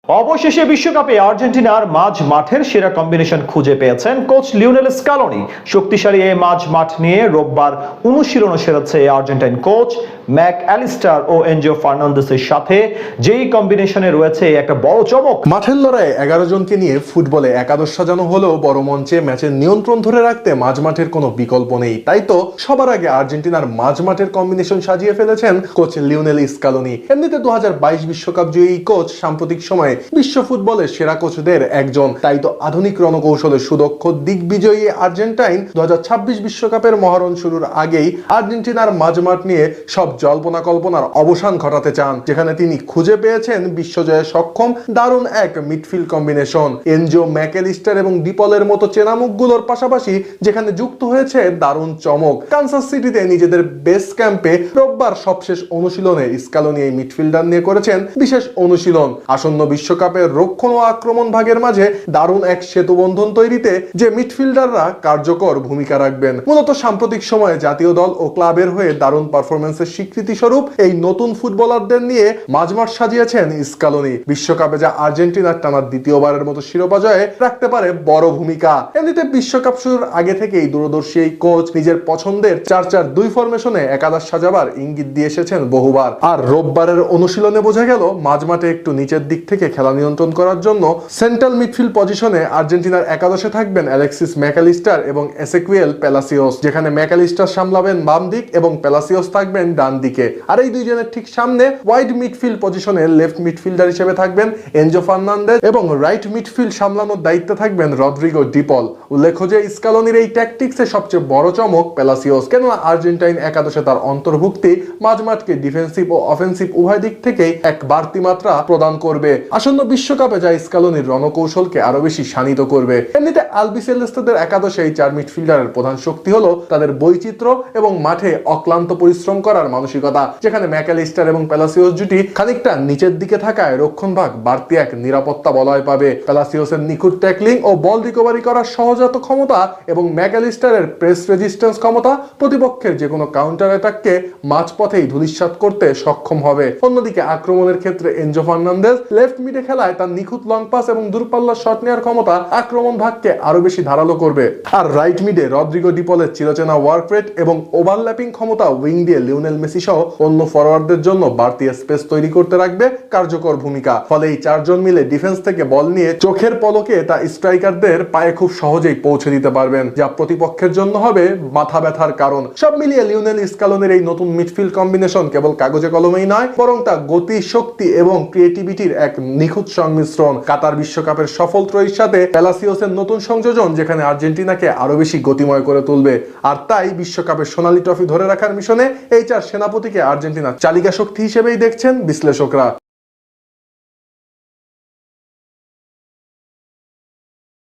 অবশেষে বিশ্বকাপে আর্জেন্টিনার মাঝ মাঠের সেরা কম্বিনেশন খুঁজে পেয়েছেন কোচ লিওনেল স্কালোনি। শক্তিশালী এই মাঝ মাঠ নিয়ে রোববার অনুশীলনে সেরেছে আর্জেন্টাইন কোচ ম্যাক অ্যালিস্টার ও এনজো ফার্নান্দেসের সাথে, যেই কম্বিনেশনে রয়েছে একটা বড় চমক। মাঠের লড়াই 11 জনকে নিয়ে ফুটবলে একাদশ সাজানো হলেও বড় মঞ্চে ম্যাচের নিয়ন্ত্রণ ধরে রাখতে মাঝ মাঠের কোনো বিকল্প নেই। তাই তো সবার আগে আর্জেন্টিনার মাঝ মাঠের কম্বিনেশন সাজিয়ে ফেলেছেন কোচ লিওনেল স্কালোনি। এমনিতে 2022 বিশ্বকাপ জয়ী কোচ সাম্প্রতিক সময়ে বিশ্ব ফুটবলের সেরা কোচদের একজন। তাই তো আধুনিক রণকৌশলে সুদক্ষ দিগ্বিজয়ী আর্জেন্টাইন 2026 বিশ্বকাপের মহরণ শুরুর আগেই আর্জেন্টিনার মাঝমাঠ নিয়ে সব জল্পনা কল্পনার অবসান ঘটাতে চান, যেখানে তিনি খুঁজে পেয়েছেন বিশ্বজয়ে সক্ষম দারুণ এক মিডফিল্ড কম্বিনেশন। এনজো, ম্যাকঅ্যালিস্টার এবং ডিপলের মতো চেনা মুখগুলোর পাশাপাশি যেখানে যুক্ত হয়েছে দারুণ চমক। কানসাস সিটিতে নিজেদের বেস ক্যাম্পে রোববার সবশেষ অনুশীলনে স্কালোনি এই মিডফিল্ডার নিয়ে করেছেন বিশেষ অনুশীলন। আসন্ন বিশ্বকাপের রক্ষণ ও আক্রমণ ভাগের মাঝে দারুণ এক সেতুবন্ধন তৈরিতে যে মিডফিল্ডাররা কার্যকর ভূমিকা রাখবেন। মূলত সাম্প্রতিক সময়ে জাতীয় দল ও ক্লাবের হয়ে দারুণ পারফরমেন্সের স্বীকৃতি স্বরূপ এই নতুন ফুটবলারদের নিয়ে মাঝমাঠ সাজিয়েছেন স্কালোনি। বিশ্বকাপে যা আর্জেন্টিনার টানা দ্বিতীয়বারের মতো শিরোপা জয়ে রাখতে পারে বড় ভূমিকা। এমনিতে বিশ্বকাপ শুরুর আগে থেকেই দূরদর্শী এই কোচ নিজের পছন্দের 4-4-2 ফরমেশনে একাদশ সাজাবার ইঙ্গিত দিয়ে এসেছেন বহুবার। আর রোববারের অনুশীলনে বোঝা গেল মাঝমাঠে একটু নিচের দিক থেকে খেলা নিয়ন্ত্রণ করার জন্য সেন্ট্রাল মিডফিল্ড পজিশনে আর্জেন্টিনার একাদশে থাকবেন অ্যালেক্সিস ম্যাকঅ্যালিস্টার এবং এসেকুয়েল প্যালাসিওস, যেখানে ম্যাকঅ্যালিস্টার সামলাবেন বাম দিক এবং প্যালাসিওস থাকবেন ডান দিকে। আর এই দুইজনের ঠিক সামনে ওয়াইড মিডফিল্ড পজিশনে লেফট মিডফিল্ডার হিসেবে থাকবেন এনজো ফার্নান্দেজ এবং রাইট মিডফিল্ড সামলানোর দায়িত্বে থাকবেন রদ্রিগো ডিপল। উল্লেখ্য যে স্কালোনির এই ট্যাকটিক্সে সবচেয়ে বড় চমক প্যালাসিওস, কেননা আর্জেন্টাইন একাদশে তার অন্তর্ভুক্তি মাঝমাঠকে ডিফেন্সিভ ও অফেন্সিভ উভয় দিক থেকেই এক বাড়তি মাত্রা প্রদান করবে। আসন্ন বিশ্বকাপে যা স্কালোনির রণকৌশলকে আরো বেশি শানিত করবে। এমনিতে আলবিসেলেস্তাদের একাদশে এই 4 মিডফিল্ডারের প্রধান শক্তি হলো তাদের বৈচিত্র্য এবং মাঠে অক্লান্ত পরিশ্রম করার মানসিকতা, যেখানে ম্যাকঅ্যালিস্টার এবং প্যালাসিওস জুটি খানিকটা নিচের দিকে থাকায় রক্ষণ ভাগ বাড়তি এক নিরাপত্তা বলয় পাবে। প্যালাসিওসের নিখুঁত ট্যাকলিং ও বল রিকভারি করার সহজাত ক্ষমতা এবং ম্যাকঅ্যালিস্টারের প্রেস রেজিস্ট্যান্স ক্ষমতা প্রতিপক্ষের যে কোনো কাউন্টার অ্যাটাককে মাঝপথেই ধূলিসাৎ করতে সক্ষম হবে। অন্যদিকে আক্রমণের ক্ষেত্রে এনজো ফার্নান্দেজ লেফট মিডে খেলায় তার নিখুঁত লং পাস এবং দূরপাল্লার শট নেওয়ার ক্ষমতা আক্রমণ ভাগকে আরো বেশি ধারালো করবে। আর রাইট মিডে রদ্রিগো ডিপলের চিরচেনা ওয়ার্ক রেট এবং ওভারল্যাপিং ক্ষমতা উইং দিয়ে লিওনেল মেসি সহ অন্য ফরওয়ার্ডদের জন্য বাড়তি স্পেস তৈরি করতে রাখবে কার্যকর ভূমিকা। ফলে এই 4 জন মিলে ডিফেন্স থেকে বল নিয়ে চোখের পলকে তা স্ট্রাইকারদের পায়ে খুব সহজেই পৌঁছে দিতে পারবেন, যা প্রতিপক্ষের জন্য হবে মাথা ব্যথার কারণ। সব মিলিয়ে লিওনেল স্কালোনির এই নতুন মিডফিল্ড কম্বিনেশন কেবল কাগজে কলমেই নয়, বরং তা গতি, শক্তি এবং ক্রিয়েটিভিটির এক নিখুঁত সংমিশ্রণ। কাতার বিশ্বকাপের সফল ত্রয়ীর সাথে প্যালাসিওসের নতুন সংযোজন যেখানে আর্জেন্টিনাকে আরো বেশি গতিময় করে তুলবে। আর তাই বিশ্বকাপের সোনালী ট্রফি ধরে রাখার মিশনে এই 4 সেনাপতিকে আর্জেন্টিনার চালিকা শক্তি হিসেবেই দেখছেন বিশ্লেষকরা।